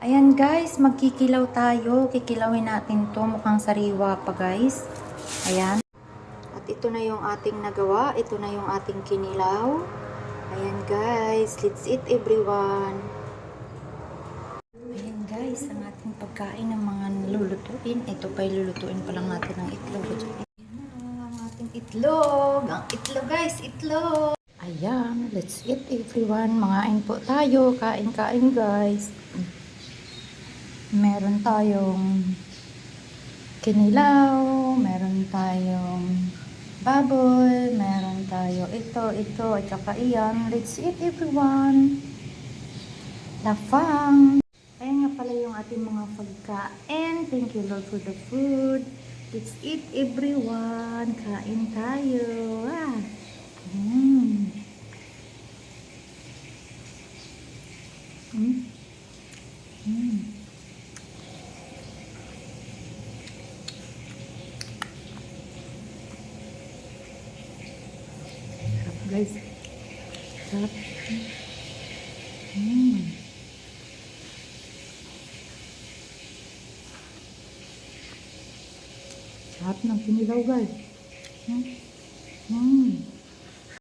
Ayan guys, magkikilaw tayo. Kikilawin natin to. Mukhang sariwa pa guys. Ayan. At ito na yung ating nagawa. Ito na yung ating kinilaw. Ayan guys, let's eat everyone. Ayan guys, ang ating pagkain ng mga lulutuin. Ito pa lulutuin pa lang natin ng itlog. Ayan na, ang ating itlog. Ang itlog guys, itlog. Ayan, let's eat everyone. Mangain po tayo. Kain-kain guys. Meron tayong kinilaw, meron tayong baboy, meron tayo ito, at saka iyan. Let's eat everyone. Lafang. Ayan nga pala yung ating mga pagkain. Thank you Lord for the food. Let's eat everyone. Kain tayo. Ah. Mm. Mm. Mm. Guys, sarap. Sarap ng kinilaw guys.